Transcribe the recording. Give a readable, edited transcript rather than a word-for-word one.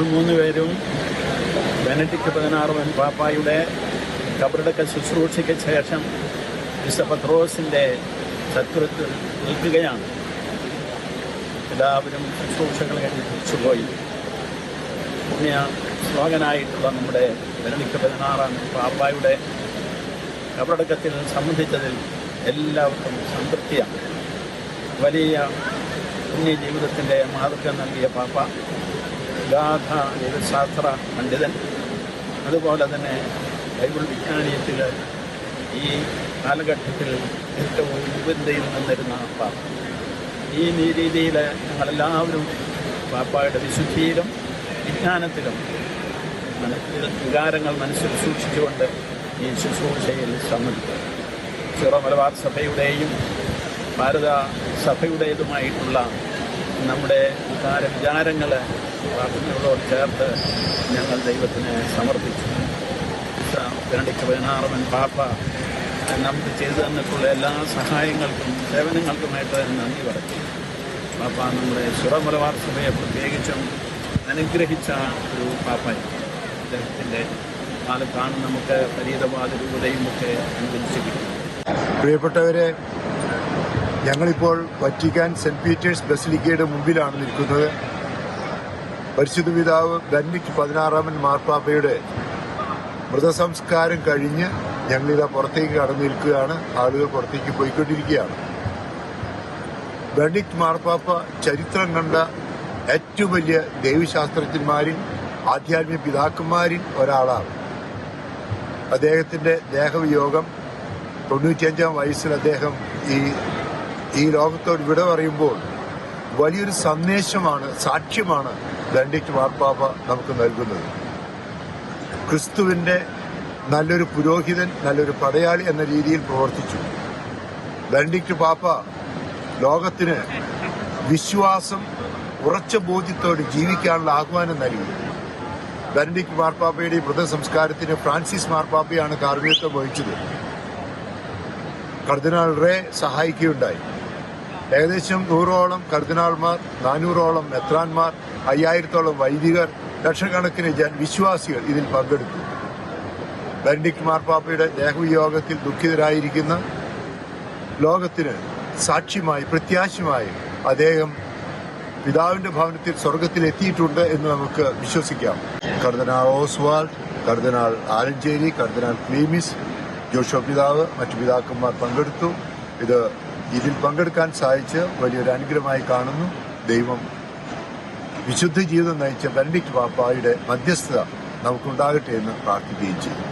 ഞങ്ങൾ 3 പേരും ബെനഡിക്ട് 16 പാപ്പായുടെ ഖബറടക്ക ശുശ്രൂഷയ്ക്ക് ശേഷം വിശുദ്ധ പത്രോസിൻ്റെ ചത്തുരത്തിൽ നിൽക്കുകയാണ്. എല്ലാവരും ശുശ്രൂഷകൾ കഴിഞ്ഞ് തിരിച്ചുപോയി. പുണ്യ ശ്ലോകനായിട്ടുള്ള നമ്മുടെ ബെനഡിക്ട് 16 പാപ്പായുടെ ഖബറടക്കത്തിൽ സംബന്ധിച്ചതിൽ എല്ലാവർക്കും സംതൃപ്തിയാണ്. വലിയ പുണ്യ ജീവിതത്തിൻ്റെ മാതൃക നൽകിയ പാപ്പ, ഗാഥ ദൈവശാസ്ത്ര പണ്ഡിതൻ, അതുപോലെ തന്നെ ബൈബിൾ വിജ്ഞാനീയത്തിൽ ഈ കാലഘട്ടത്തിൽ ഏറ്റവും ഉപരിതയിൽ നിന്നിരുന്ന പാപ്പ. ഈ രീതിയിൽ ഞങ്ങളെല്ലാവരും പാപ്പായുടെ വിശുദ്ധിയിലും വിജ്ഞാനത്തിലും വികാരങ്ങൾ മനസ്സിൽ സൂക്ഷിച്ചുകൊണ്ട് ഈ ശുശ്രൂഷയിൽ സംബന്ധിക്കും. സീറോ മലബാർ സഭയുടെയും ഭാരത സഭയുടേതുമായിട്ടുള്ള നമ്മുടെ വിചാരങ്ങൾ പ്രാർത്ഥനകളോട് ചേർത്ത് ഞങ്ങൾ ദൈവത്തിന് സമർപ്പിച്ചു. ബെനഡിക്ട് 16 പാപ്പ നമുക്ക് ചെയ്തു തന്നിട്ടുള്ള എല്ലാ സഹായങ്ങൾക്കും സേവനങ്ങൾക്കുമായിട്ട് നന്ദി പറഞ്ഞു. പാപ്പ നമ്മുടെ സീറോ മലബാർ സഭയെ പ്രത്യേകിച്ചും അനുഗ്രഹിച്ച ഒരു പാപ്പയാണ്. അദ്ദേഹത്തിൻ്റെ കാലത്താണ് നമുക്ക് പരീതവാദ രൂപതയും ഒക്കെ അനുവദിച്ചിരിക്കുന്നത്. പ്രിയപ്പെട്ടവരെ, ഞങ്ങളിപ്പോൾ വറ്റിക്കാൻ സെന്റ് പീറ്റേഴ്സ് ബസിലിക്കയുടെ മുമ്പിലാണ് നിൽക്കുന്നത്. പരിശുദ്ധ പിതാവ് ബെനഡിക്ട് 16 മാർപ്പാപ്പയുടെ മൃതസംസ്കാരം കഴിഞ്ഞ് ഞങ്ങളിതാ പുറത്തേക്ക് കടന്നു നിൽക്കുകയാണ്. ആളുകൾ പുറത്തേക്ക് പോയിക്കൊണ്ടിരിക്കുകയാണ്. ബെനഡിക്ട് മാർപ്പാപ്പ ചരിത്രം കണ്ട ഏറ്റവും വലിയ ദൈവശാസ്ത്രജ്ഞന്മാരിൽ, ആധ്യാത്മിക പിതാക്കന്മാരിൽ ഒരാളാണ്. അദ്ദേഹത്തിന്റെ ദേഹവിയോഗം 95-ാം വയസ്സിൽ അദ്ദേഹം ഈ ലോകത്തോട് വിട പറയുമ്പോൾ വലിയൊരു സന്ദേശമാണ്, സാക്ഷ്യമാണ് ബെനഡിക്ട് മാർപ്പാപ്പ നമുക്ക് നൽകുന്നത്. ക്രിസ്തുവിന്റെ നല്ലൊരു പുരോഹിതൻ, നല്ലൊരു പടയാളി എന്ന രീതിയിൽ പ്രവർത്തിച്ചു. ബെനഡിക്ട് പാപ്പ ലോകത്തിന് വിശ്വാസം, ഉറച്ച ബോധ്യത്തോടെ ജീവിക്കാനുള്ള ആഹ്വാനം നൽകി. ബെനഡിക്ട് മാർപ്പാപ്പയുടെ മൃതസംസ്കാരത്തിന് ഫ്രാൻസിസ് മാർപ്പാപ്പയാണ് കാർമ്മികത്വം വഹിച്ചത്. കർദിനാൾ റേ സഹായിക്കുകയുണ്ടായി. ഏകദേശം 100ഓളം കർദിനാൾമാർ, 400ഓളം മെത്രാൻമാർ, 5000ഓളം വൈദികർ, ലക്ഷക്കണക്കിന് വിശ്വാസികൾ ഇതിൽ പങ്കെടുത്തു. ബെനഡിക്ട് മാർപ്പാപ്പയുടെ ദേഹവിയോഗത്തിൽ ദുഃഖിതരായിരിക്കുന്ന ലോകത്തിന് സാക്ഷ്യമായി, പ്രത്യാശമായി അദ്ദേഹം പിതാവിന്റെ ഭവനത്തിൽ സ്വർഗത്തിൽ എത്തിയിട്ടുണ്ട് എന്ന് നമുക്ക് വിശ്വസിക്കാം. കർദിനാൾ ഓസ്വാൾഡ്, കർദിനാൾ ആലഞ്ചേരി, കർദിനാൾ ക്ലീമിസ്, ജോഷോ പിതാവ്, മറ്റു പിതാക്കന്മാർ പങ്കെടുത്തു. ഇതിൽ പങ്കെടുക്കാൻ സാധിച്ച് വലിയൊരു അനുഗ്രഹമായി കാണുന്നു. ദൈവം വിശുദ്ധ ജീവിതം നയിച്ച ബെനഡിക്ട് പാപ്പായുടെ മധ്യസ്ഥത നമുക്കുണ്ടാകട്ടെ എന്ന് പ്രാർത്ഥിക്കുകയും ചെയ്യും.